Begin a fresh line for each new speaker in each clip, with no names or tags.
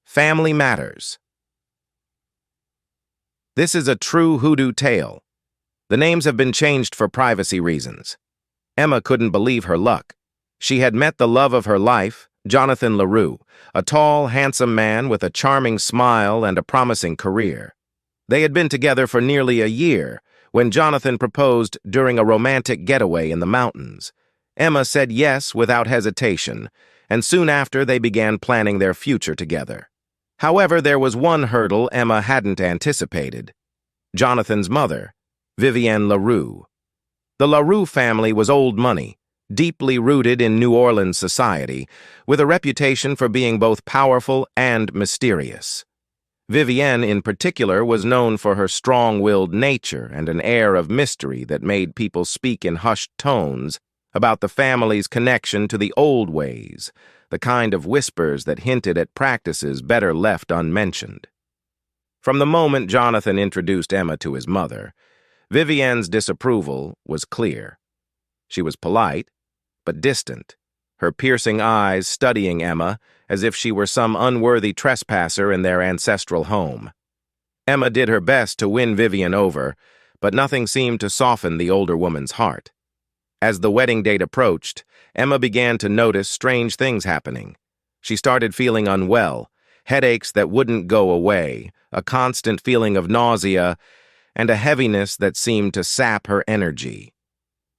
Family Matters. This is a true hoodoo tale. The names have been changed for privacy reasons. Emma couldn't believe her luck. She had met the love of her life, Jonathan LaRue, a tall, handsome man with a charming smile and a promising career. They had been together for nearly a year when Jonathan proposed during a romantic getaway in the mountains. Emma said yes without hesitation, and soon after they began planning their future together. However, there was one hurdle Emma hadn't anticipated. Jonathan's mother, Vivienne LaRue. The LaRue family was old money, deeply rooted in New Orleans society, with a reputation for being both powerful and mysterious. Vivienne, in particular, was known for her strong-willed nature and an air of mystery that made people speak in hushed tones about the family's connection to the old ways, the kind of whispers that hinted at practices better left unmentioned. From the moment Jonathan introduced Emma to his mother, Vivienne's disapproval was clear. She was polite, but distant, her piercing eyes studying Emma as if she were some unworthy trespasser in their ancestral home. Emma did her best to win Vivienne over, but nothing seemed to soften the older woman's heart. As the wedding date approached, Emma began to notice strange things happening. She started feeling unwell, headaches that wouldn't go away, a constant feeling of nausea, and a heaviness that seemed to sap her energy.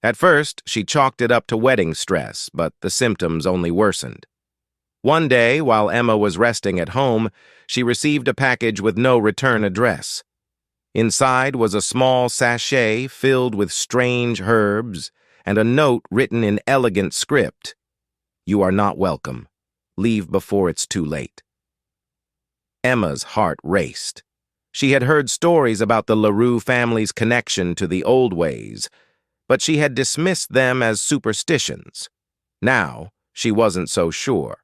At first, she chalked it up to wedding stress, but the symptoms only worsened. One day, while Emma was resting at home, she received a package with no return address. Inside was a small sachet filled with strange herbs, and a note written in elegant script. "You are not welcome. Leave before it's too late." Emma's heart raced. She had heard stories about the LaRue family's connection to the old ways, but she had dismissed them as superstitions. Now, she wasn't so sure.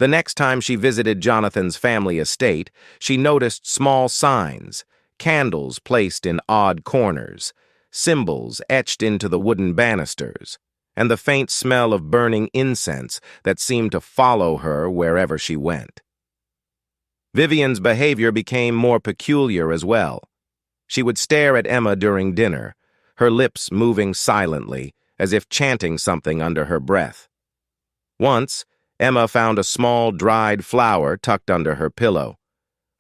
The next time she visited Jonathan's family estate, she noticed small signs, candles placed in odd corners, symbols etched into the wooden banisters, and the faint smell of burning incense that seemed to follow her wherever she went. Vivienne's behavior became more peculiar as well. She would stare at Emma during dinner, her lips moving silently, as if chanting something under her breath. Once, Emma found a small, dried flower tucked under her pillow,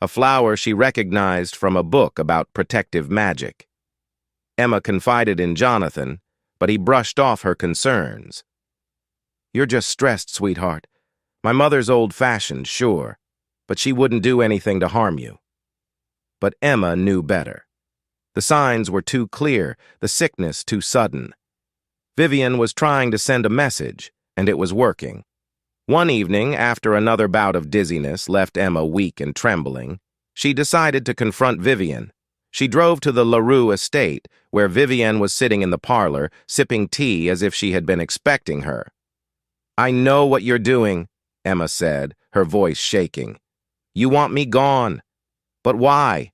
a flower she recognized from a book about protective magic. Emma confided in Jonathan, but he brushed off her concerns. "You're just stressed, sweetheart. My mother's old-fashioned, sure, but she wouldn't do anything to harm you." But Emma knew better. The signs were too clear, the sickness too sudden. Vivienne was trying to send a message, and it was working. One evening, after another bout of dizziness left Emma weak and trembling, she decided to confront Vivienne. She drove to the LaRue estate, where Vivienne was sitting in the parlor, sipping tea as if she had been expecting her. "I know what you're doing," Emma said, her voice shaking. "You want me gone. But why?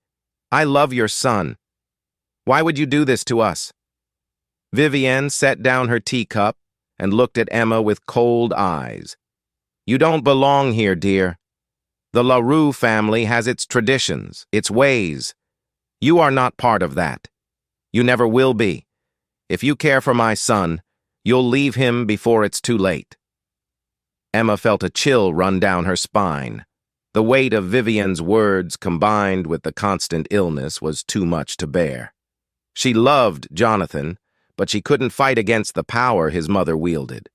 I love your son. Why would you do this to us?" Vivienne set down her teacup and looked at Emma with cold eyes. "You don't belong here, dear. The LaRue family has its traditions, its ways. You are not part of that. You never will be. If you care for my son, you'll leave him before it's too late." Emma felt a chill run down her spine. The weight of Vivienne's words combined with the constant illness was too much to bear. She loved Jonathan, but she couldn't fight against the power his mother wielded.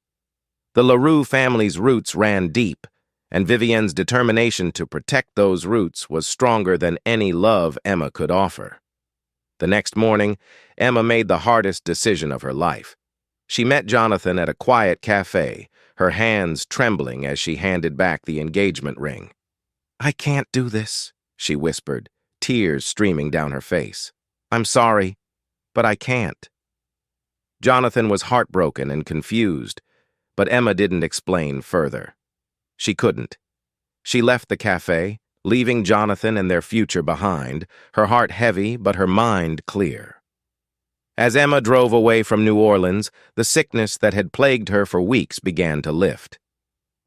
The LaRue family's roots ran deep, and Vivienne's determination to protect those roots was stronger than any love Emma could offer. The next morning, Emma made the hardest decision of her life. She met Jonathan at a quiet cafe, her hands trembling as she handed back the engagement ring. "I can't do this," she whispered, tears streaming down her face. "I'm sorry, but I can't." Jonathan was heartbroken and confused, but Emma didn't explain further. She couldn't. She left the cafe, leaving Jonathan and their future behind, her heart heavy but her mind clear. As Emma drove away from New Orleans, the sickness that had plagued her for weeks began to lift.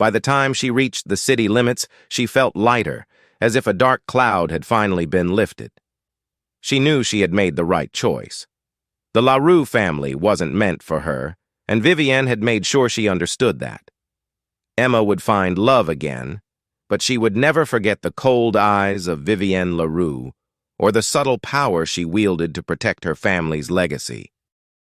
By the time she reached the city limits, she felt lighter, as if a dark cloud had finally been lifted. She knew she had made the right choice. The LaRue family wasn't meant for her, and Vivienne had made sure she understood that. Emma would find love again, but she would never forget the cold eyes of Vivienne LaRue or the subtle power she wielded to protect her family's legacy.